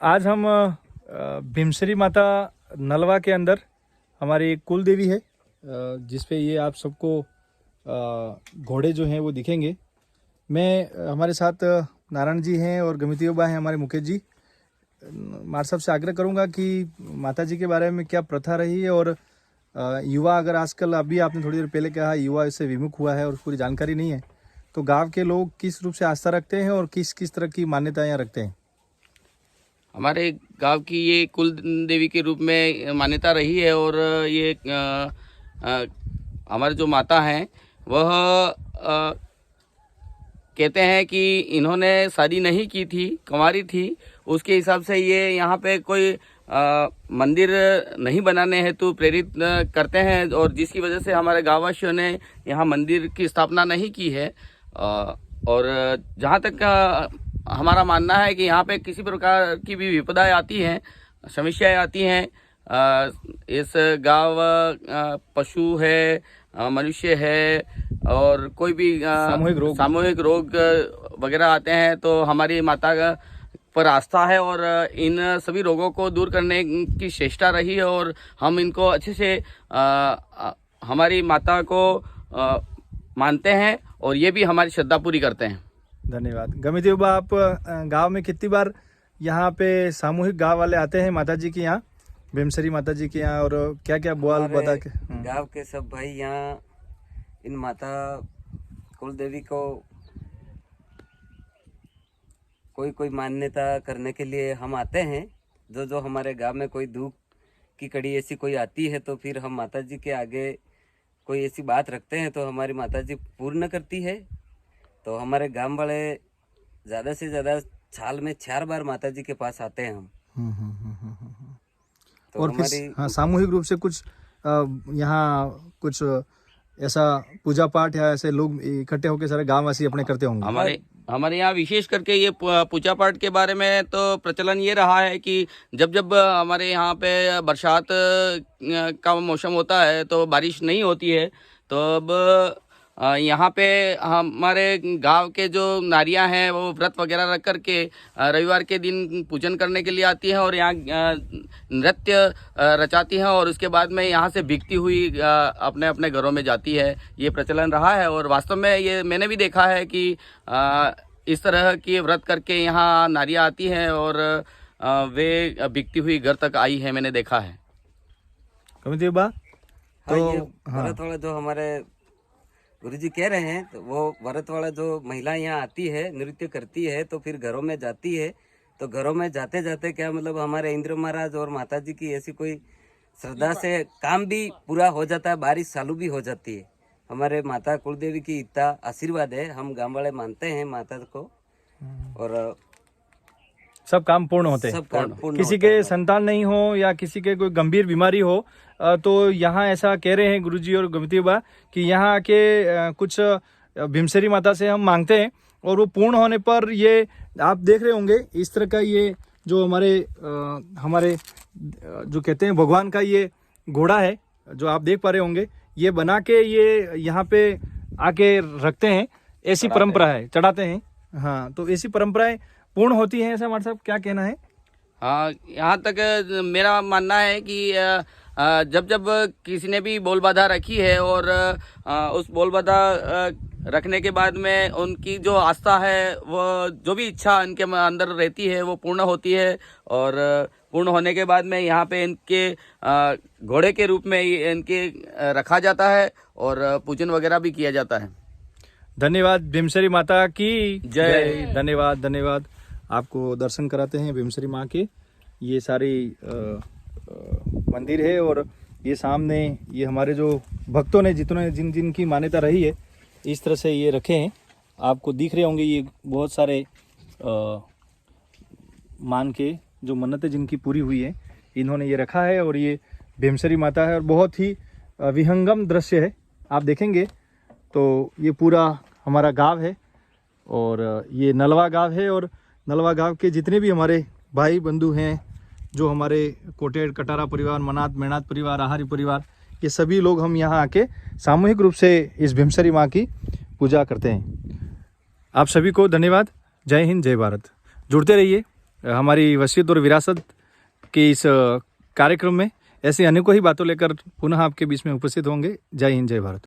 आज हम भीमसरी माता नलवा के अंदर हमारी कुल देवी है, जिसपे ये आप सबको घोड़े जो हैं वो दिखेंगे। मैं हमारे साथ नारायण जी हैं और गमिती बा हैं हमारे मुकेश जी। मार साहब से आग्रह करूंगा कि माता जी के बारे में क्या प्रथा रही है और युवा, अगर आजकल अभी आपने थोड़ी देर पहले कहा युवा इससे विमुख हुआ है और पूरी जानकारी नहीं है, तो गांव के लोग किस रूप से आस्था रखते हैं और किस किस तरह की मान्यताएं यहाँ रखते हैं? हमारे गांव की ये कुल देवी के रूप में मान्यता रही है और ये हमारे जो माता हैं वह कहते हैं कि इन्होंने शादी नहीं की थी, कुंवारी थी, उसके हिसाब से ये यहाँ पे कोई मंदिर नहीं बनाने हेतु प्रेरित करते हैं और जिसकी वजह से हमारे गांववासियों ने यहाँ मंदिर की स्थापना नहीं की है। और जहाँ तक हमारा मानना है कि यहाँ पे किसी प्रकार की भी विपदाएं आती हैं, समस्याएं आती हैं, इस गांव पशु है, मनुष्य है और कोई भी सामूहिक रोग वगैरह आते हैं, तो हमारी माता पर आस्था है और इन सभी रोगों को दूर करने की चेष्टा रही है और हम इनको अच्छे से हमारी माता को मानते हैं और ये भी हमारी श्रद्धा पूरी करते हैं। धन्यवाद। गमिती बाबा, आप गांव में कितनी बार यहाँ पे सामूहिक गांव वाले आते हैं माता जी के यहाँ, भीमसरी माता जी के यहाँ, और क्या क्या बुआल बता के? गांव के सब भाई यहाँ इन माता कुल देवी को कोई कोई मान्यता करने के लिए हम आते हैं। जो हमारे गांव में कोई दुख की कड़ी ऐसी कोई आती है तो फिर हम माता जी के आगे कोई ऐसी बात रखते हैं तो हमारी माता जी पूर्ण करती है। तो हमारे गांव वाले ज़्यादा से ज़्यादा साल में 4 बार माता जी के पास आते हैं हम। तो और फिर हाँ, सामूहिक रूप से कुछ यहाँ कुछ ऐसा पूजा पाठ या ऐसे लोग इकट्ठे होकर सारे गांववासी अपने करते होंगे? हमारे यहाँ विशेष करके ये पूजा पाठ के बारे में तो प्रचलन ये रहा है कि जब हमारे यहाँ पे बरसात का मौसम होता है तो बारिश नहीं होती है, तो अब यहाँ पे हमारे गांव के जो नारियां हैं वो व्रत वगैरह रख करके रविवार के दिन पूजन करने के लिए आती हैं और यहाँ नृत्य रचाती हैं और उसके बाद में यहाँ से बिकती हुई अपने अपने घरों में जाती है। ये प्रचलन रहा है और वास्तव में ये मैंने भी देखा है कि इस तरह की व्रत करके यहाँ नारियां आती हैं और वे बिकती हुई घर तक आई है, मैंने देखा है। कमिटी बा, तो व्रत वाला जो हमारे गुरुजी कह रहे हैं, तो वो व्रत वाला जो महिला यहाँ आती है, नृत्य करती है, तो फिर घरों में जाती है। तो घरों में जाते जाते क्या मतलब हमारे इंद्र महाराज और माता जी की ऐसी कोई श्रद्धा से काम भी पूरा हो जाता है, बारिश चालू भी हो जाती है। हमारे माता कुलदेवी की इतना आशीर्वाद है, हम गांव वाले मानते हैं माता को और सब काम पूर्ण होते हैं। किसी के संतान नहीं हो या किसी के कोई गंभीर बीमारी हो तो यहाँ ऐसा कह रहे हैं गुरुजी और गमिती बा कि यहाँ आके कुछ भीमसरी माता से हम मांगते हैं और वो पूर्ण होने पर ये आप देख रहे होंगे इस तरह का ये जो हमारे जो कहते हैं भगवान का ये घोड़ा है जो आप देख पा रहे होंगे, ये बना के ये यहाँ पे आके रखते हैं। ऐसी परंपरा है, चढ़ाते हैं। हाँ, तो ऐसी परंपराएं पूर्ण होती हैं, ऐसा हमारे साहब क्या कहना है? हाँ, यहाँ तक मेरा मानना है कि जब किसी ने भी बोल बाधा रखी है और उस बोल बाधा रखने के बाद में उनकी जो आस्था है, वो जो भी इच्छा इनके अंदर रहती है वो पूर्ण होती है और पूर्ण होने के बाद में यहाँ पे इनके घोड़े के रूप में इनके रखा जाता है और पूजन वगैरह भी किया जाता है। धन्यवाद। भीमसरी माता की जय। धन्यवाद। आपको दर्शन कराते हैं भीमसरी माँ के। ये सारी मंदिर है और ये सामने ये हमारे जो भक्तों ने जिनकी मान्यता रही है इस तरह से ये रखे हैं। आपको दिख रहे होंगे ये बहुत सारे मान के जो मन्नतें जिनकी पूरी हुई है इन्होंने ये रखा है और ये भीमसरी माता है और बहुत ही विहंगम दृश्य है। आप देखेंगे तो ये पूरा हमारा गांव है और ये नलवा गांव है और नलवा गांव के जितने भी हमारे भाई बंधु हैं, जो हमारे कोटेड़ कटारा परिवार, मनात मेणात परिवार, आहारी परिवार, ये सभी लोग हम यहाँ आके सामूहिक रूप से इस भीमसरी माँ की पूजा करते हैं। आप सभी को धन्यवाद। जय हिंद, जय भारत। जुड़ते रहिए हमारी वसीयत और विरासत के इस कार्यक्रम में ऐसी अनेकों ही बातों लेकर पुनः आपके बीच में उपस्थित होंगे। जय हिंद, जय भारत।